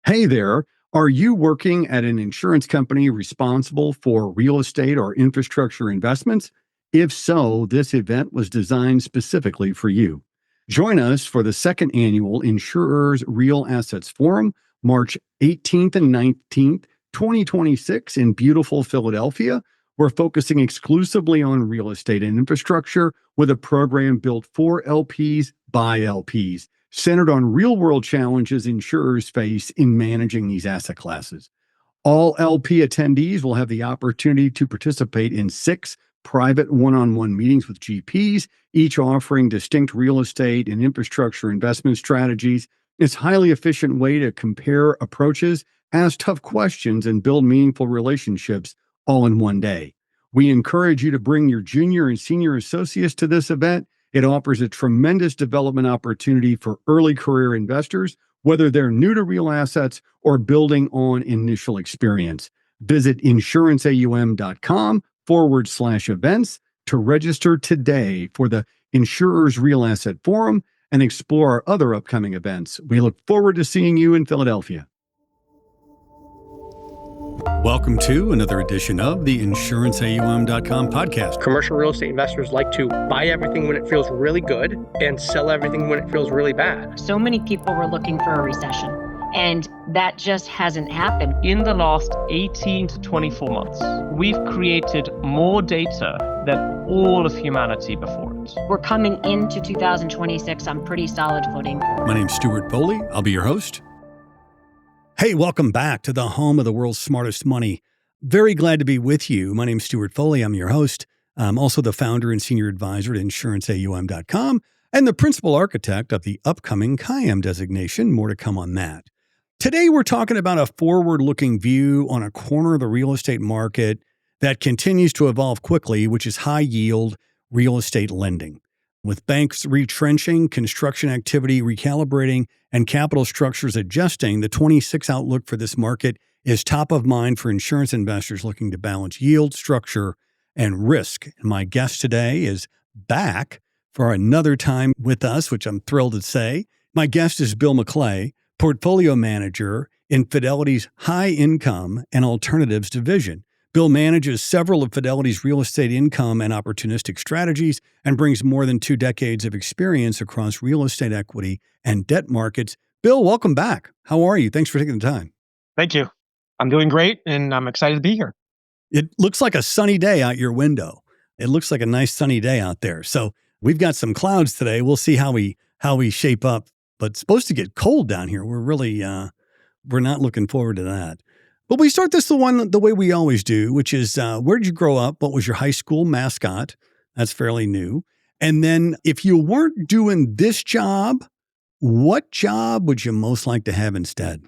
Hey there. Are you working at an insurance company responsible for real estate or infrastructure investments? If so, this event was designed specifically for you. Join us for the second annual Insurers Real Assets Forum, March 18th and 19th, 2026, in beautiful Philadelphia. We're focusing exclusively on real estate and infrastructure with a program built for LPs by LPs, centered on real-world challenges insurers face in managing these asset classes. All LP attendees will have the opportunity to participate in 6 private one-on-one meetings with GPs, each offering distinct real estate and infrastructure investment strategies. It's a highly efficient way to compare approaches, ask tough questions, and build meaningful relationships all in one day. We encourage you to bring your junior and senior associates to this event. It offers a tremendous development opportunity for early career investors, whether they're new to real assets or building on initial experience. Visit insuranceaum.com/events to register today for the Insurers Real Asset Forum and explore our other upcoming events. We look forward to seeing you in Philadelphia. Welcome to another edition of the InsuranceAUM.com podcast. Commercial real estate investors like to buy everything when it feels really good and sell everything when it feels really bad. So many people were looking for a recession, and that just hasn't happened. In the last 18 to 24 months, we've created more data than all of humanity before it. We're coming into 2026 on pretty solid footing. My name's Stewart Foley. I'll be your host. Hey, welcome back to the home of the world's smartest money. Very glad to be with you. My name's Stewart Foley. I'm your host. I'm also the founder and senior advisor at InsuranceAUM.com and the principal architect of the upcoming CIAM designation. More to come on that. Today, we're talking about a forward-looking view on a corner of the real estate market that continues to evolve quickly, which is high-yield real estate lending. With banks retrenching, construction activity recalibrating, and capital structures adjusting, the 26 outlook for this market is top of mind for insurance investors looking to balance yield, structure, and risk. And my guest today is back for another time with us, which I'm thrilled to say. My guest is Bill Maclay, portfolio manager in Fidelity's High Income and Alternatives division. Bill manages several of Fidelity's real estate income and opportunistic strategies and brings more than 2 decades of experience across real estate equity and debt markets. Bill, welcome back. How are you? Thanks for taking the time. Thank you. I'm doing great, and I'm excited to be here. It looks like a sunny day out your window. It looks like a nice sunny day out there. So we've got some clouds today. We'll see how we shape up. But it's supposed to get cold down here. We're really we're not looking forward to that. But we start this the way we always do, which is where did you grow up? What was your high school mascot? That's fairly new. And then if you weren't doing this job, what job would you most like to have instead?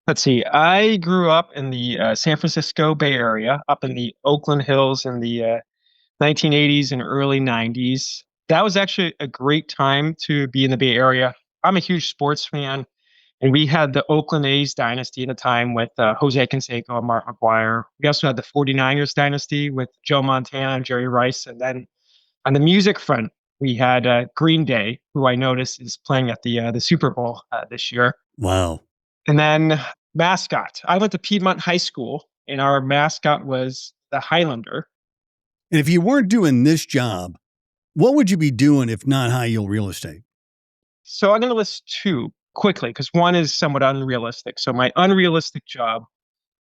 Let's see. I grew up in the San Francisco Bay Area, up in the Oakland Hills in the 1980s and early 90s. That was actually a great time to be in the Bay Area. I'm a huge sports fan. And we had the Oakland A's dynasty at a time with Jose Canseco and Mark McGwire. We also had the 49ers dynasty with Joe Montana and Jerry Rice. And then on the music front, we had Green Day, who I noticed is playing at the Super Bowl this year. Wow. And then mascot. I went to Piedmont High School, and our mascot was the Highlander. And if you weren't doing this job, what would you be doing if not high-yield real estate? So I'm going to list 2. Quickly, because one is somewhat unrealistic. So my unrealistic job,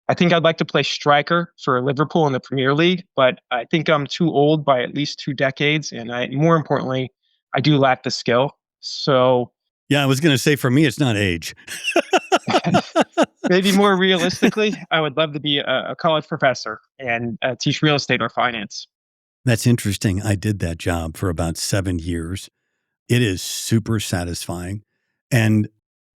I think I'd like to play striker for Liverpool in the Premier League, but I think I'm too old by at least 2 decades. And more importantly, I do lack the skill. So yeah, I was going to say for me, it's not age. Maybe more realistically, I would love to be a college professor and teach real estate or finance. That's interesting. I did that job for about 7 years. It is super satisfying. And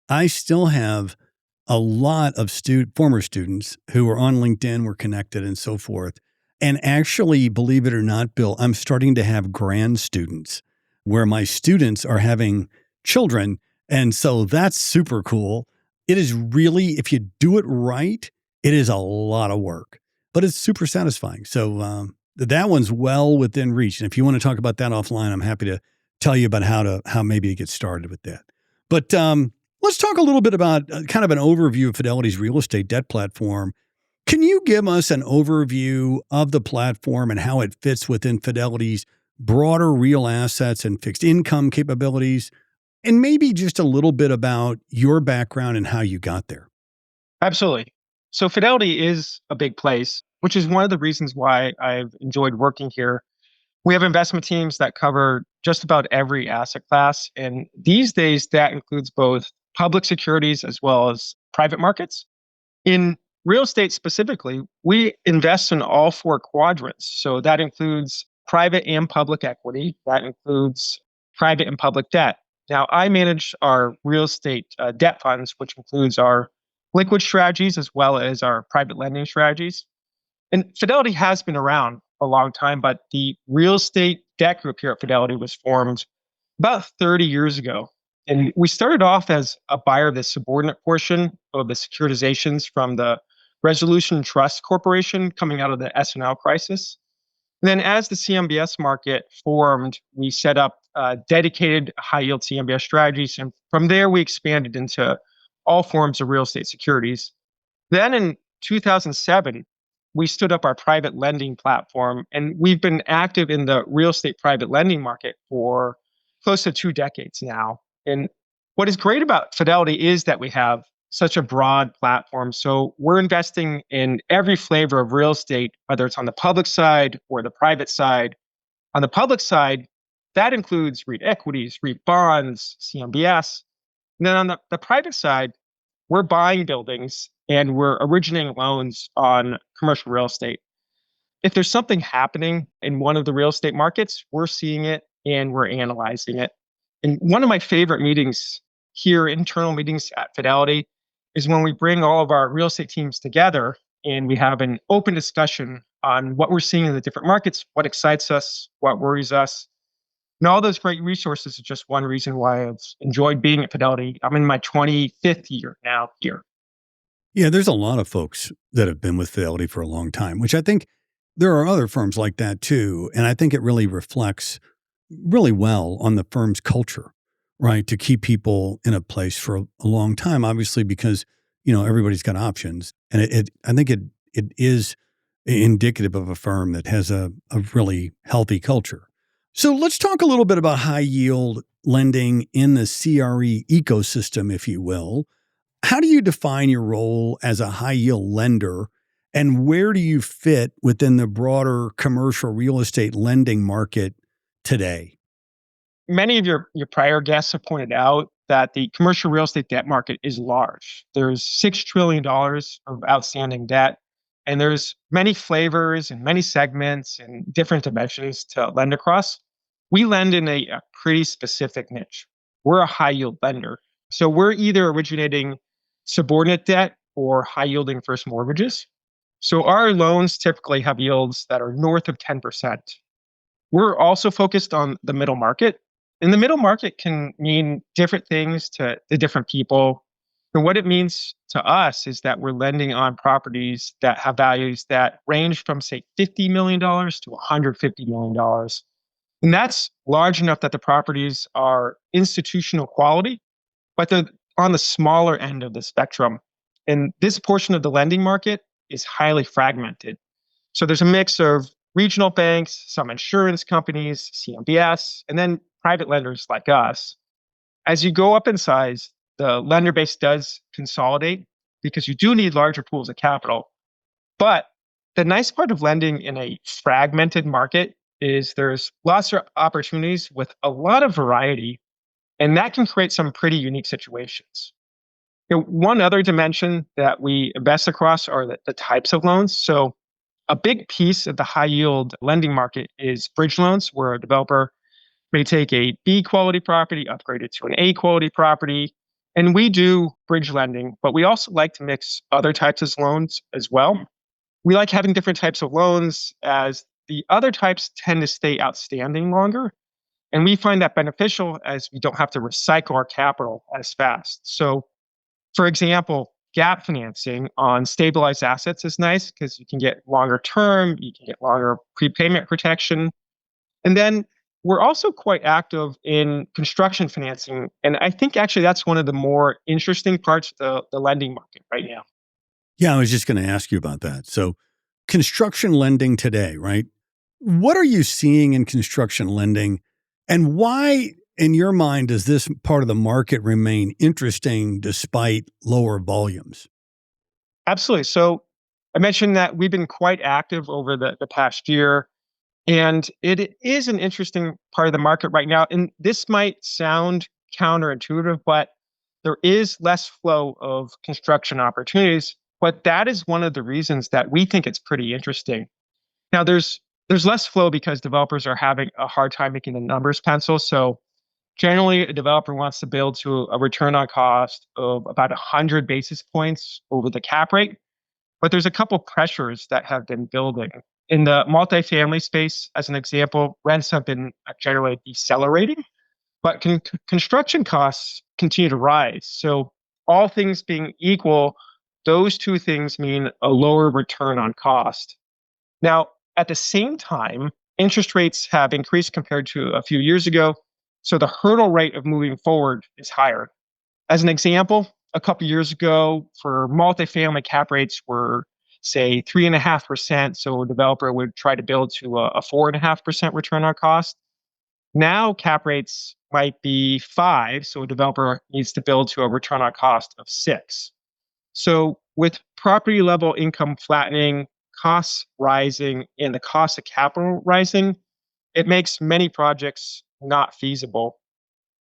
I still have a lot of former students who are on LinkedIn, we're connected and so forth. And actually, believe it or not, Bill, I'm starting to have grand students where my students are having children. And so that's super cool. It is really, if you do it right, it is a lot of work, but it's super satisfying. So that one's well within reach. And if you want to talk about that offline, I'm happy to tell you about how maybe to get started with that. But Let's talk a little bit about kind of an overview of Fidelity's real estate debt platform. Can you give us an overview of the platform and how it fits within Fidelity's broader real assets and fixed income capabilities? And maybe just a little bit about your background and how you got there. Absolutely. So Fidelity is a big place, which is one of the reasons why I've enjoyed working here. We have investment teams that cover just about every asset class. And these days, that includes both public securities as well as private markets. In real estate specifically, we invest in all four quadrants. So that includes private and public equity, that includes private and public debt. Now, I manage our real estate debt funds, which includes our liquid strategies as well as our private lending strategies. And Fidelity has been around a long time, but the real estate debt group here at Fidelity was formed about 30 years ago. And we started off as a buyer of the subordinate portion of the securitizations from the Resolution Trust Corporation coming out of the S&L crisis. And then as the CMBS market formed, we set up dedicated high yield CMBS strategies. And from there, we expanded into all forms of real estate securities. Then in 2007, we stood up our private lending platform, and we've been active in the real estate private lending market for close to 2 decades now. And what is great about Fidelity is that we have such a broad platform. So we're investing in every flavor of real estate, whether it's on the public side or the private side. On the public side, that includes REIT equities, REIT bonds, CMBS. And then on the private side, we're buying buildings and we're originating loans on commercial real estate. If there's something happening in one of the real estate markets, we're seeing it and we're analyzing it. And one of my favorite meetings here, internal meetings at Fidelity, is when we bring all of our real estate teams together and we have an open discussion on what we're seeing in the different markets, what excites us, what worries us. And all those great resources are just one reason why I've enjoyed being at Fidelity. I'm in my 25th year now here. Yeah, there's a lot of folks that have been with Fidelity for a long time, which I think there are other firms like that too. And I think it really reflects really well on the firm's culture, right? To keep people in a place for a long time, obviously, because, everybody's got options. And I think it is indicative of a firm that has a really healthy culture. So let's talk a little bit about high yield lending in the CRE ecosystem, if you will. How do you define your role as a high yield lender, and where do you fit within the broader commercial real estate lending market today? Many of your prior guests have pointed out that the commercial real estate debt market is large. There's $6 trillion of outstanding debt, and there's many flavors and many segments and different dimensions to lend across. We lend in a pretty specific niche. We're a high yield lender. So we're either originating subordinate debt or high yielding first mortgages. So our loans typically have yields that are north of 10%. We're also focused on the middle market. And the middle market can mean different things to the different people. And what it means to us is that we're lending on properties that have values that range from, say, $50 million to $150 million. And that's large enough that the properties are institutional quality, but they're on the smaller end of the spectrum. And this portion of the lending market is highly fragmented. So there's a mix of regional banks, some insurance companies, CMBS, and then private lenders like us. As you go up in size, the lender base does consolidate because you do need larger pools of capital. But the nice part of lending in a fragmented market is there's lots of opportunities with a lot of variety, and that can create some pretty unique situations. One other dimension that we invest across are the types of loans. So a big piece of the high yield lending market is bridge loans, where a developer may take a B quality property, upgrade it to an A quality property. And we do bridge lending, but we also like to mix other types of loans as well. We like having different types of loans as the other types tend to stay outstanding longer. And we find that beneficial as we don't have to recycle our capital as fast. So, for example, gap financing on stabilized assets is nice because you can get longer term, you can get longer prepayment protection. And then we're also quite active in construction financing. And I think actually that's one of the more interesting parts of the lending market right now. Yeah, I was just going to ask you about that. So, construction lending today, right? What are you seeing in construction lending, and why, in your mind, does this part of the market remain interesting despite lower volumes? Absolutely. So I mentioned that we've been quite active over the past year, and it is an interesting part of the market right now. And this might sound counterintuitive, but there is less flow of construction opportunities. But that is one of the reasons that we think it's pretty interesting. Now, there's less flow because developers are having a hard time making the numbers pencil. So generally, a developer wants to build to a return on cost of about 100 basis points over the cap rate. But there's a couple pressures that have been building. In the multifamily space, as an example, rents have been generally decelerating, but construction costs continue to rise. So, all things being equal, those two things mean a lower return on cost. Now, at the same time, interest rates have increased compared to a few years ago. So, the hurdle rate of moving forward is higher. As an example, a couple years ago, for multifamily, cap rates were, say, 3.5%. So a developer would try to build to a 4.5% return on cost. Now, cap rates might be 5. So a developer needs to build to a return on cost of 6. So with property level income flattening, costs rising, and the cost of capital rising, it makes many projects not feasible.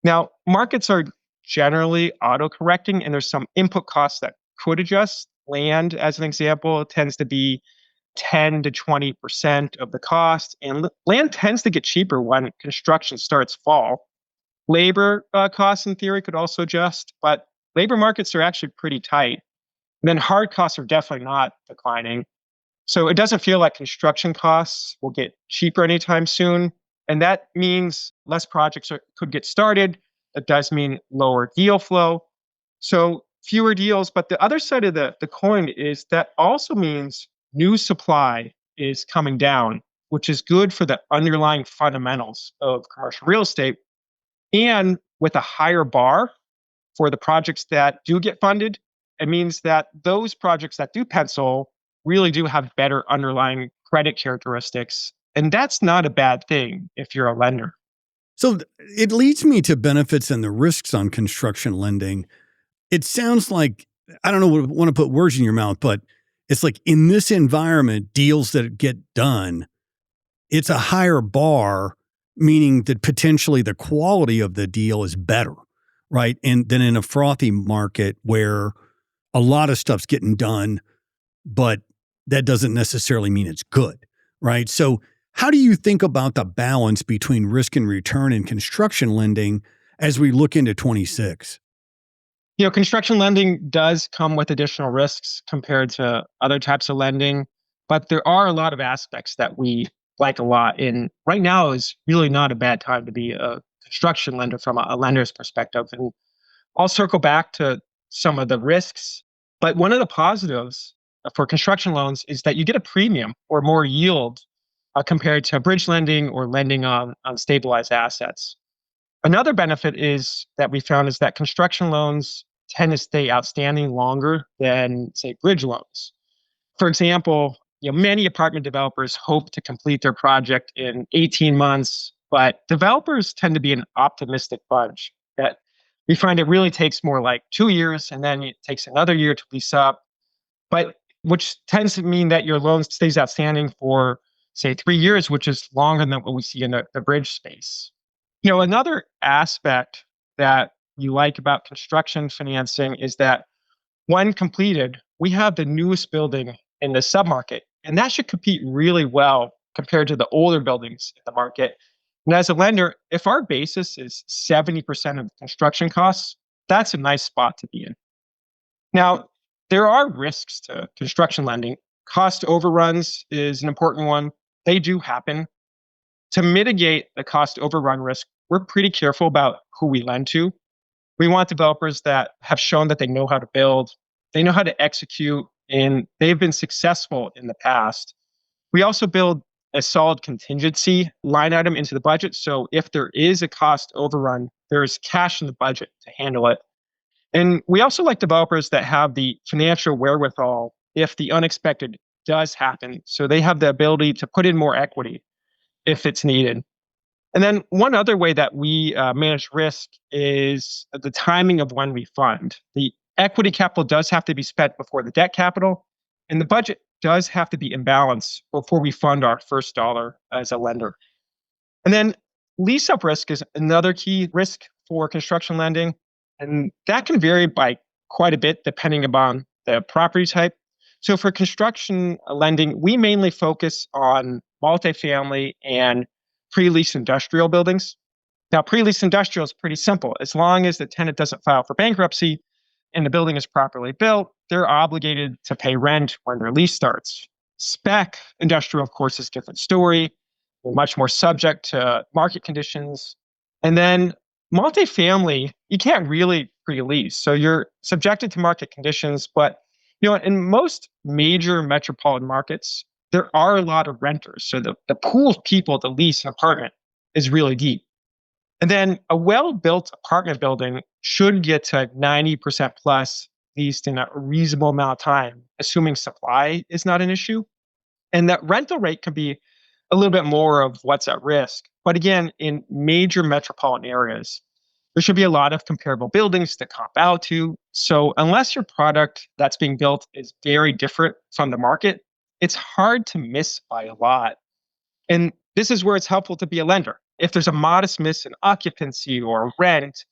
Now, markets are generally auto-correcting, and there's some input costs that could adjust. Land, as an example, tends to be 10 to 20% of the cost, and land tends to get cheaper when construction starts fall. Labor costs, in theory, could also adjust, but labor markets are actually pretty tight. And then hard costs are definitely not declining. So it doesn't feel like construction costs will get cheaper anytime soon. And that means less projects could get started. That does mean lower deal flow. So fewer deals. But the other side of the coin is that also means new supply is coming down, which is good for the underlying fundamentals of commercial real estate. And with a higher bar for the projects that do get funded, it means that those projects that do pencil really do have better underlying credit characteristics. And that's not a bad thing if you're a lender. So it leads me to benefits and the risks on construction lending. It sounds like, I don't know, want to put words in your mouth, but it's like in this environment, deals that get done, it's a higher bar, meaning that potentially the quality of the deal is better, right? And then in a frothy market where a lot of stuff's getting done, but that doesn't necessarily mean it's good, right? So how do you think about the balance between risk and return in construction lending as we look into 26? Construction lending does come with additional risks compared to other types of lending, but there are a lot of aspects that we like a lot. And right now is really not a bad time to be a construction lender from a lender's perspective. And I'll circle back to some of the risks, but one of the positives for construction loans is that you get a premium or more yield compared to bridge lending or lending on stabilized assets. Another benefit is that we found is that construction loans tend to stay outstanding longer than, say, bridge loans. For example, many apartment developers hope to complete their project in 18 months, but developers tend to be an optimistic bunch. That we find it really takes more like 2 years, and then it takes another year to lease up, but which tends to mean that your loan stays outstanding for, say, 3 years, which is longer than what we see in the bridge space. Another aspect that you like about construction financing is that when completed, we have the newest building in the submarket, and that should compete really well compared to the older buildings in the market. And as a lender, if our basis is 70% of construction costs, that's a nice spot to be in. Now, there are risks to construction lending. Cost overruns is an important one. They do happen. To mitigate the cost overrun risk, we're pretty careful about who we lend to. We want developers that have shown that they know how to build, they know how to execute, and they've been successful in the past. We also build a solid contingency line item into the budget. So if there is a cost overrun, there's cash in the budget to handle it. And we also like developers that have the financial wherewithal if the unexpected does happen. So they have the ability to put in more equity if it's needed. And then one other way that we manage risk is the timing of when we fund. The equity capital does have to be spent before the debt capital, and the budget does have to be in balance before we fund our first dollar as a lender. And then lease up risk is another key risk for construction lending, and that can vary by quite a bit depending upon the property type. So for construction lending, we mainly focus on multifamily and pre-lease industrial buildings. Now, pre-lease industrial is pretty simple. As long as the tenant doesn't file for bankruptcy and the building is properly built, they're obligated to pay rent when their lease starts. Spec industrial, of course, is a different story. They're much more subject to market conditions. And then multifamily, you can't really pre-lease. So you're subjected to market conditions. But in most major metropolitan markets, there are a lot of renters. So the pool of people to lease an apartment is really deep. And then a well-built apartment building should get to 90% plus leased in a reasonable amount of time, assuming supply is not an issue. And that rental rate can be a little bit more of what's at risk. But again, in major metropolitan areas, there should be a lot of comparable buildings to comp out to. So unless your product that's being built is very different from the market, it's hard to miss by a lot. And this is where it's helpful to be a lender. If there's a modest miss in occupancy or rent,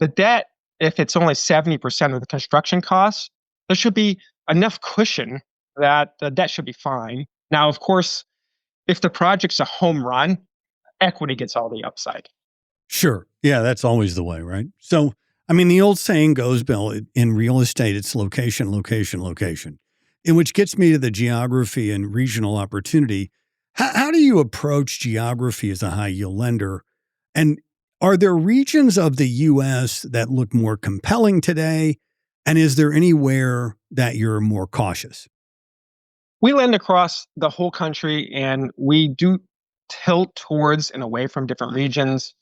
the debt, if it's only 70% of the construction costs, there should be enough cushion that the debt should be fine. Now, of course, if the project's a home run, equity gets all the upside. Sure. Yeah, that's always the way, right? So, the old saying goes, Bill, in real estate, it's location, location, location, in which gets me to the geography and regional opportunity. How do you approach geography as a high yield lender? And are there regions of the U.S. that look more compelling today? And is there anywhere that you're more cautious? We lend across the whole country, and we do tilt towards and away from different regions.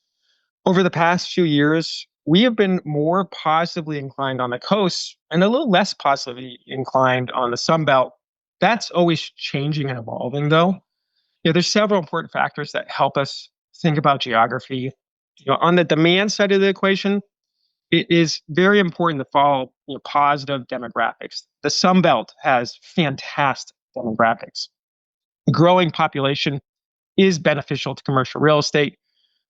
Over the past few years, we have been more positively inclined on the coast and a little less positively inclined on the Sun Belt. That's always changing and evolving, though. There's several important factors that help us think about geography. On the demand side of the equation, it is very important to follow positive demographics. The Sun Belt has fantastic demographics. A growing population is beneficial to commercial real estate.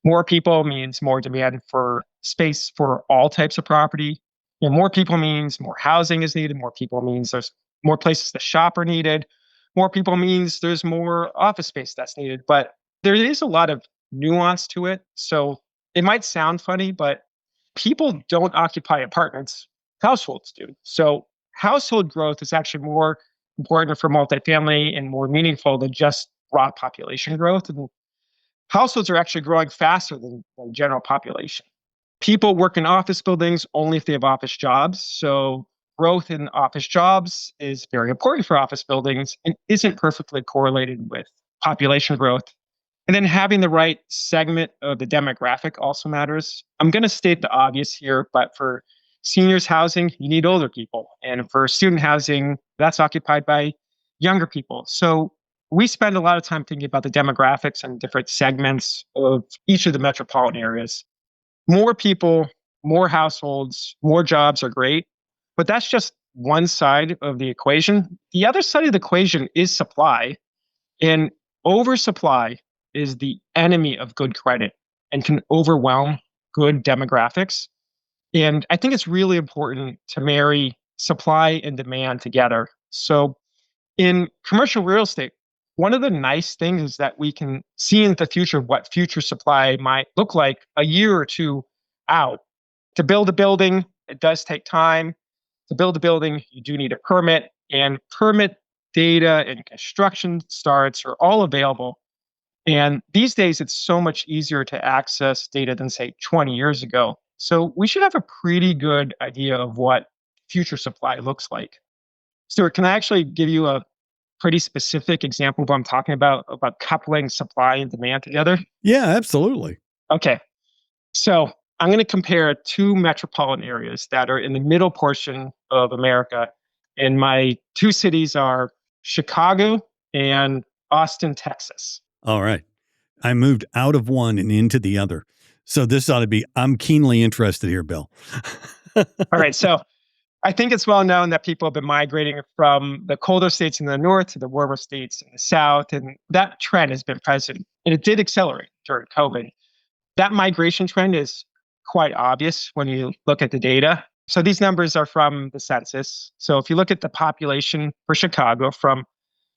More people means more demand for space for all types of property. More people means more housing is needed. More people means there's more places to shop are needed. More people means there's more office space that's needed. But there is a lot of nuance to it. So it might sound funny, but people don't occupy apartments. Households do. So household growth is actually more important for multifamily and more meaningful than just raw population growth. And households are actually growing faster than the general population. People work in office buildings only if they have office jobs. So growth in office jobs is very important for office buildings and isn't perfectly correlated with population growth. And then having the right segment of the demographic also matters. I'm going to state the obvious here, but for seniors housing, you need older people. And for student housing, that's occupied by younger people. So we spend a lot of time thinking about the demographics and different segments of each of the metropolitan areas. More people, more households, more jobs are great, but that's just one side of the equation. The other side of the equation is supply, and oversupply is the enemy of good credit and can overwhelm good demographics. And I think it's really important to marry supply and demand together. So in commercial real estate, one of the nice things is that we can see in the future what future supply might look like a year or two out. To build a building, it does take time. To build a building, you do need a permit, and permit data and construction starts are all available. And these days, it's so much easier to access data than, say, 20 years ago. So we should have a pretty good idea of what future supply looks like. Stewart, can I actually give you a pretty specific example of what I'm talking about coupling supply and demand together? Yeah, absolutely. Okay. So I'm going to compare two metropolitan areas that are in the middle portion of America. And my two cities are Chicago and Austin, Texas. All right. I moved out of one and into the other. So this ought to be, I'm keenly interested here, Bill. All right. So I think it's well known that people have been migrating from the colder states in the north to the warmer states in the south. And that trend has been present. And it did accelerate during COVID. That migration trend is quite obvious when you look at the data. So these numbers are from the census. So if you look at the population for Chicago from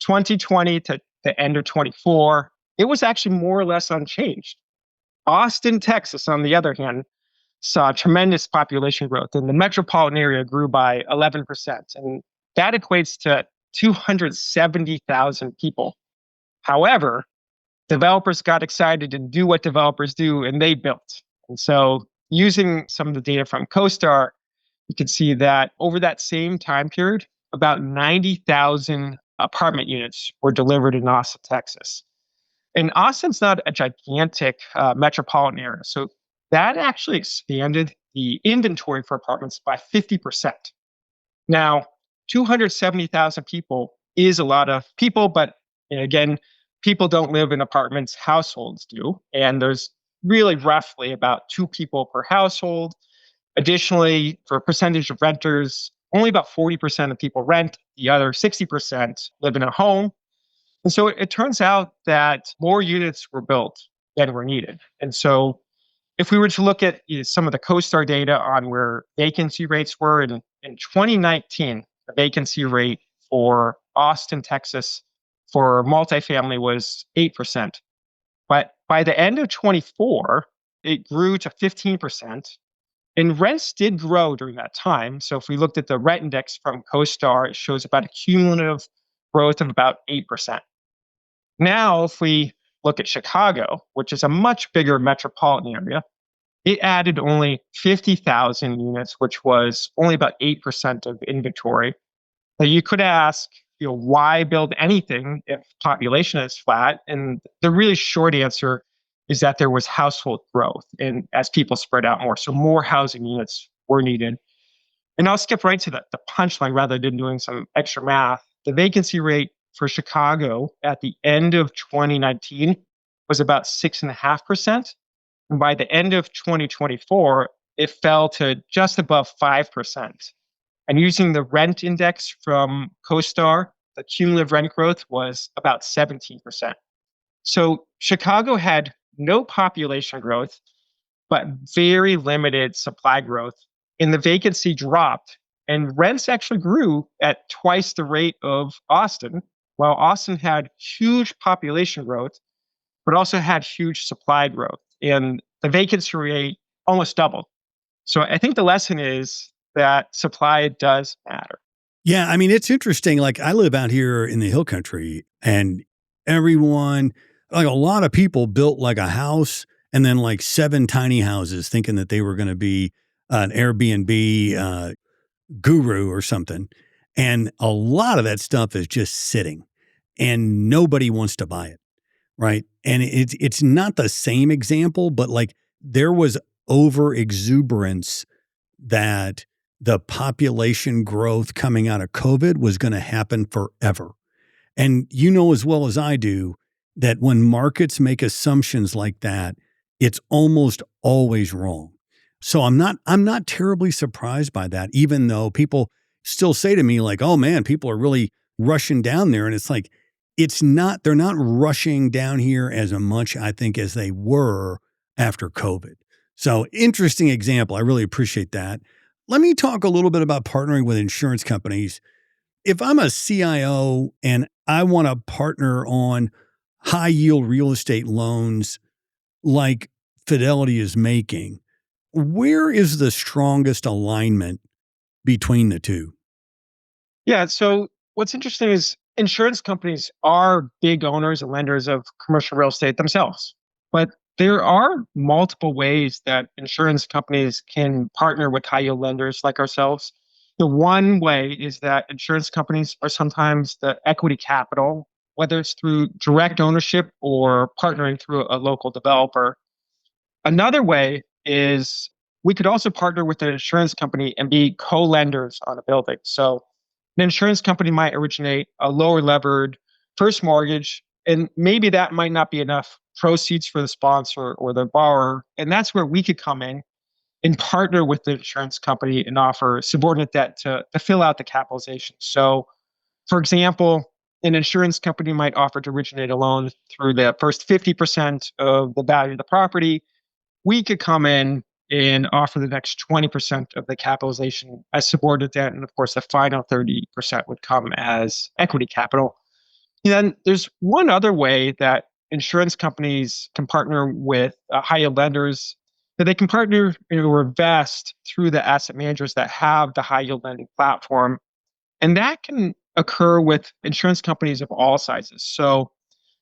2020 to the end of 24, it was actually more or less unchanged. Austin, Texas, on the other hand, saw tremendous population growth, and the metropolitan area grew by 11%. And that equates to 270,000 people. However, developers got excited to do what developers do, and they built. And so using some of the data from CoStar, you can see that over that same time period, about 90,000 apartment units were delivered in Austin, Texas. And Austin's not a gigantic metropolitan area. So that actually expanded the inventory for apartments by 50%. Now, 270,000 people is a lot of people, but again, people don't live in apartments, households do. And there's really roughly about 2 people per household. Additionally, for a percentage of renters, only about 40% of people rent. The other 60% live in a home. And so it turns out that more units were built than were needed. And so if we were to look at some of the CoStar data on where vacancy rates were in 2019, the vacancy rate for Austin, Texas for multifamily was 8%. But by the end of 24, it grew to 15%. And rents did grow during that time. So if we looked at the rent index from CoStar, it shows about a cumulative growth of about 8%. Now, if we look at Chicago, which is a much bigger metropolitan area, it added only 50,000 units, which was only about 8% of inventory. Now, you could ask, why build anything if population is flat? And the really short answer is that there was household growth, and as people spread out more, so more housing units were needed. And I'll skip right to the punchline rather than doing some extra math. The vacancy rate for Chicago at the end of 2019 was about 6.5%. And by the end of 2024, it fell to just above 5%. And using the rent index from CoStar, the cumulative rent growth was about 17%. So Chicago had no population growth, but very limited supply growth. And the vacancy dropped, and rents actually grew at twice the rate of Austin, while Austin had huge population growth, but also had huge supply growth. And the vacancy rate almost doubled. So I think the lesson is that supply does matter. Yeah, I mean, it's interesting. Like, I live out here in the hill country, and everyone, like a lot of people built like a house and then like 7 tiny houses thinking that they were going to be an Airbnb guru or something. And a lot of that stuff is just sitting and nobody wants to buy it. Right. And it's not the same example, but like there was over exuberance that the population growth coming out of COVID was going to happen forever. And you know as well as I do that when markets make assumptions like that, it's almost always wrong. So I'm not terribly surprised by that, even though people still say to me like, oh man, people are really rushing down there. And it's like, they're not rushing down here as much, I think, as they were after COVID. So interesting example. I really appreciate that. Let me talk a little bit about partnering with insurance companies. If I'm a CIO and I want to partner on high yield real estate loans like Fidelity is making, where is the strongest alignment between the two? Yeah. So what's interesting is insurance companies are big owners and lenders of commercial real estate themselves. But there are multiple ways that insurance companies can partner with high yield lenders like ourselves. The one way is that insurance companies are sometimes the equity capital, whether it's through direct ownership or partnering through a local developer. Another way is we could also partner with an insurance company and be co-lenders on a building. So an insurance company might originate a lower levered first mortgage, and maybe that might not be enough proceeds for the sponsor or the borrower. And that's where we could come in and partner with the insurance company and offer subordinate debt to fill out the capitalization. So, for example, an insurance company might offer to originate a loan through the first 50% of the value of the property. We could come in and offer the next 20% of the capitalization as subordinate debt. And of course, the final 30% would come as equity capital. And then there's one other way that insurance companies can partner with high yield lenders, that they can partner or invest through the asset managers that have the high yield lending platform. And that can occur with insurance companies of all sizes. So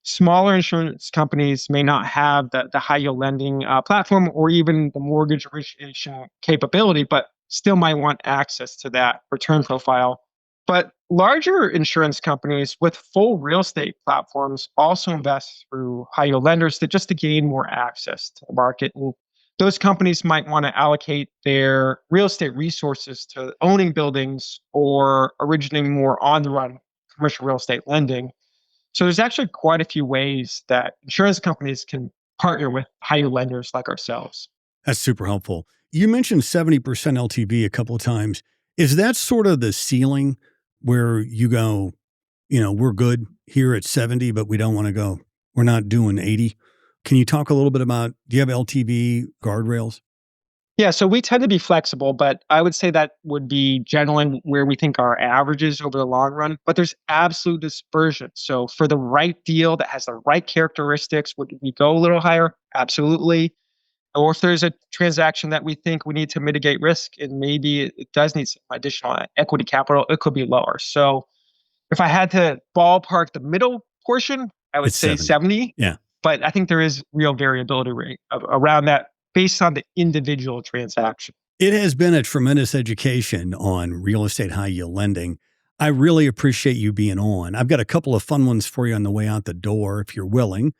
smaller insurance companies may not have the high yield lending platform or even the mortgage origination capability, but still might want access to that return profile. But larger insurance companies with full real estate platforms also invest through high yield lenders to gain more access to the market. And those companies might want to allocate their real estate resources to owning buildings or originating more on the run commercial real estate lending. So there's actually quite a few ways that insurance companies can partner with high yield lenders like ourselves. That's super helpful. You mentioned 70% LTV a couple of times. Is that sort of the ceiling where you go, we're good here at 70, but we don't want to go, we're not doing 80? Can you talk a little bit about, do you have LTV guardrails? Yeah, so we tend to be flexible, but I would say that would be generally where we think our average is over the long run. But there's absolute dispersion. So for the right deal that has the right characteristics, would we go a little higher? Absolutely. Or if there's a transaction that we think we need to mitigate risk and maybe it does need some additional equity capital, it could be lower. So if I had to ballpark the middle portion, I would It's say 70. Yeah. But I think there is real variability rate around that based on the individual transaction. It has been a tremendous education on real estate high yield lending. I really appreciate you being on. I've got a couple of fun ones for you on the way out the door, if you're willing.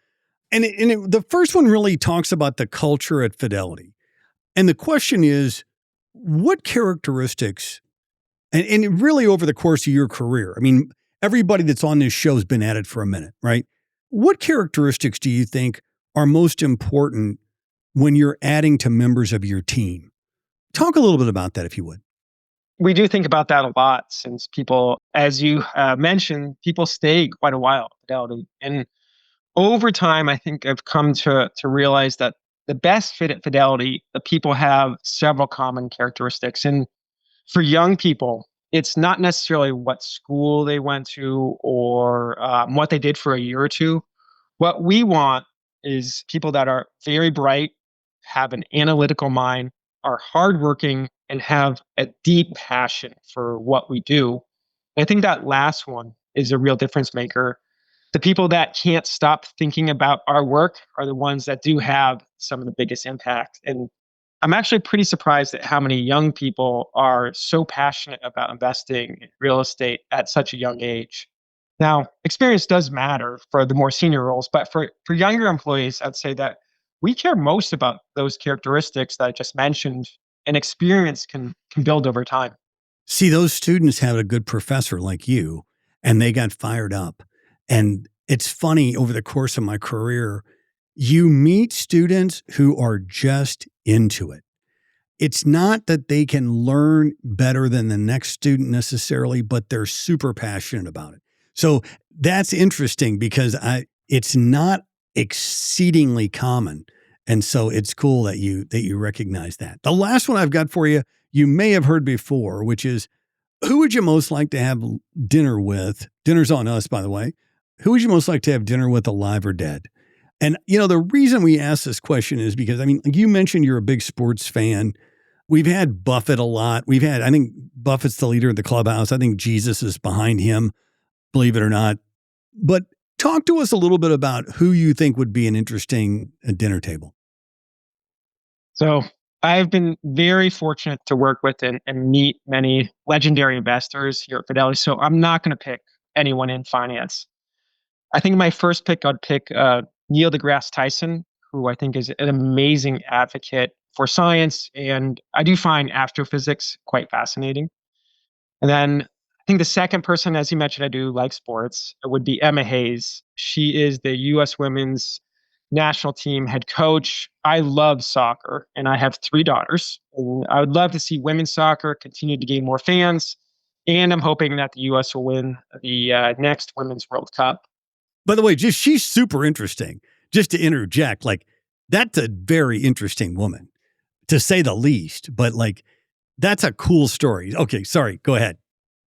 And the first one really talks about the culture at Fidelity. And the question is, what characteristics, and really over the course of your career, I mean, everybody that's on this show has been at it for a minute, right? What characteristics do you think are most important when you're adding to members of your team? Talk a little bit about that, if you would. We do think about that a lot since people, as you mentioned, people stay quite a while at Fidelity. And over time, I think I've come to realize that the best fit at Fidelity, the people have several common characteristics. And for young people, it's not necessarily what school they went to or what they did for a year or two. What we want is people that are very bright, have an analytical mind, are hardworking, and have a deep passion for what we do. And I think that last one is a real difference maker. The people that can't stop thinking about our work are the ones that do have some of the biggest impact. And I'm actually pretty surprised at how many young people are so passionate about investing in real estate at such a young age. Now, experience does matter for the more senior roles, but for younger employees, I'd say that we care most about those characteristics that I just mentioned, and experience can build over time. See, those students had a good professor like you, and they got fired up. And it's funny, over the course of my career, you meet students who are just into it. It's not that they can learn better than the next student necessarily, but they're super passionate about it. So that's interesting because it's not exceedingly common. And so it's cool that you recognize that. The last one I've got for you, you may have heard before, which is, who would you most like to have dinner with? Dinner's on us, by the way. Who would you most like to have dinner with, alive or dead? And, the reason we ask this question is because, you mentioned you're a big sports fan. We've had Buffett a lot. I think Buffett's the leader of the clubhouse. I think Jesus is behind him, believe it or not. But talk to us a little bit about who you think would be an interesting dinner table. So I've been very fortunate to work with and meet many legendary investors here at Fidelity. So I'm not going to pick anyone in finance. I think my first pick, I'd pick Neil deGrasse Tyson, who I think is an amazing advocate for science. And I do find astrophysics quite fascinating. And then I think the second person, as you mentioned, I do like sports, would be Emma Hayes. She is the U.S. women's national team head coach. I love soccer, and I have 3 daughters. And I would love to see women's soccer continue to gain more fans. And I'm hoping that the U.S. will win the next Women's World Cup. By the way, she's super interesting. Just to interject, like, that's a very interesting woman, to say the least. But like, that's a cool story. Okay, sorry, go ahead.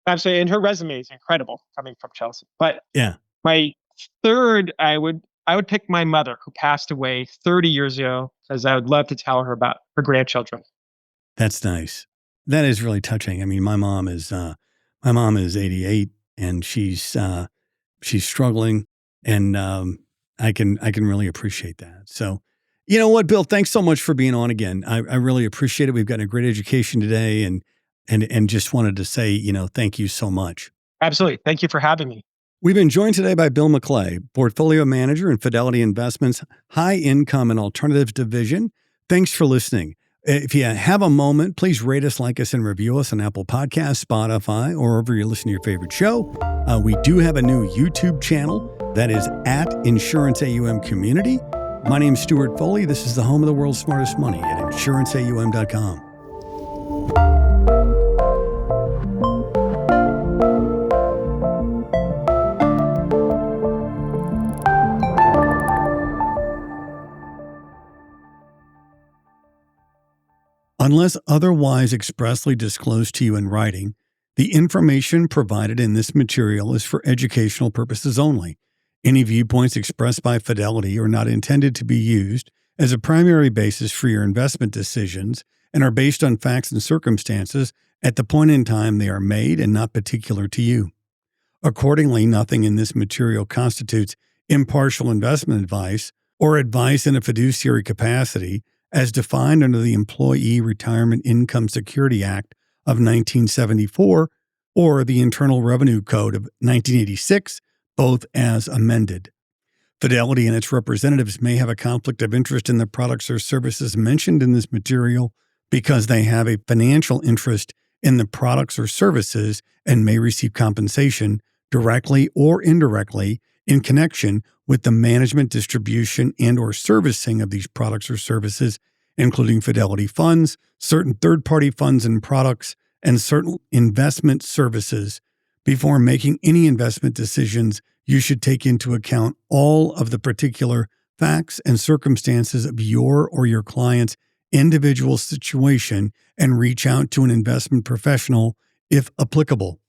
Absolutely, and her resume is incredible coming from Chelsea. But yeah, my third, I would pick my mother, who passed away 30 years ago, because I would love to tell her about her grandchildren. That's nice. That is really touching. I mean, my mom is 88, and she's struggling, and I can really appreciate that. So, you know what, Bill? Thanks so much for being on again. I really appreciate it. We've gotten a great education today, and just wanted to say, thank you so much. Absolutely. Thank you for having me. We've been joined today by Bill Maclay, Portfolio Manager in Fidelity Investments' High Income and Alternatives Division. Thanks for listening. If you have a moment, please rate us, like us, and review us on Apple Podcasts, Spotify, or wherever you listen to your favorite show. We do have a new YouTube channel that is at Insurance AUM Community. My name is Stewart Foley. This is the home of the world's smartest money at insuranceaum.com. Unless otherwise expressly disclosed to you in writing, the information provided in this material is for educational purposes only. Any viewpoints expressed by Fidelity are not intended to be used as a primary basis for your investment decisions and are based on facts and circumstances at the point in time they are made and not particular to you. Accordingly, nothing in this material constitutes impartial investment advice or advice in a fiduciary capacity as defined under the Employee Retirement Income Security Act of 1974 or the Internal Revenue Code of 1986, both as amended. Fidelity and its representatives may have a conflict of interest in the products or services mentioned in this material because they have a financial interest in the products or services and may receive compensation directly or indirectly in connection with the management, distribution, and or servicing of these products or services, including Fidelity funds, certain third-party funds and products, and certain investment services. Before making any investment decisions, you should take into account all of the particular facts and circumstances of your or your client's individual situation and reach out to an investment professional if applicable.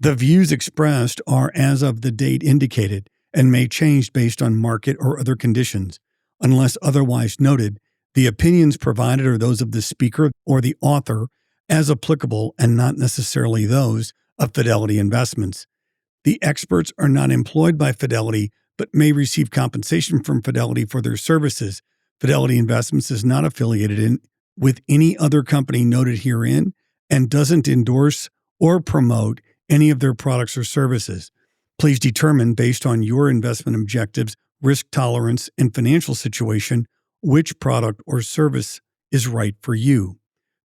The views expressed are as of the date indicated and may change based on market or other conditions. Unless otherwise noted, the opinions provided are those of the speaker or the author as applicable and not necessarily those of Fidelity Investments. The experts are not employed by Fidelity but may receive compensation from Fidelity for their services. Fidelity Investments is not affiliated with any other company noted herein and doesn't endorse or promote any of their products or services. Please determine, based on your investment objectives, risk tolerance, and financial situation, which product or service is right for you.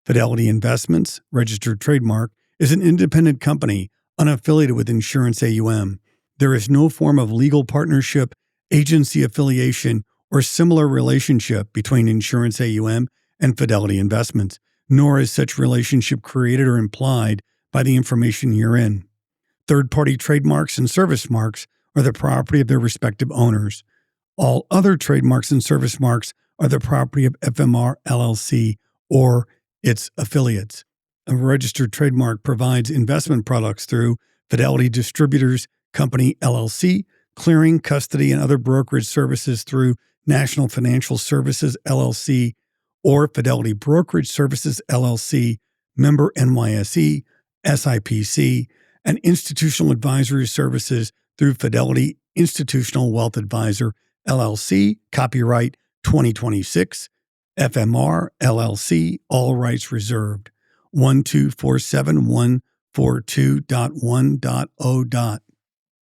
Fidelity Investments, registered trademark, is an independent company unaffiliated with Insurance AUM. There is no form of legal partnership, agency affiliation, or similar relationship between Insurance AUM and Fidelity Investments, nor is such relationship created or implied by the information herein. Third-party trademarks and service marks are the property of their respective owners. All other trademarks and service marks are the property of FMR LLC or its affiliates. A registered trademark provides investment products through Fidelity Distributors Company LLC, clearing, custody, and other brokerage services through National Financial Services LLC or Fidelity Brokerage Services LLC, member NYSE, SIPC, and institutional advisory services through Fidelity Institutional Wealth Advisor LLC, copyright 2026, FMR, LLC, all rights reserved. 1247142.1.0.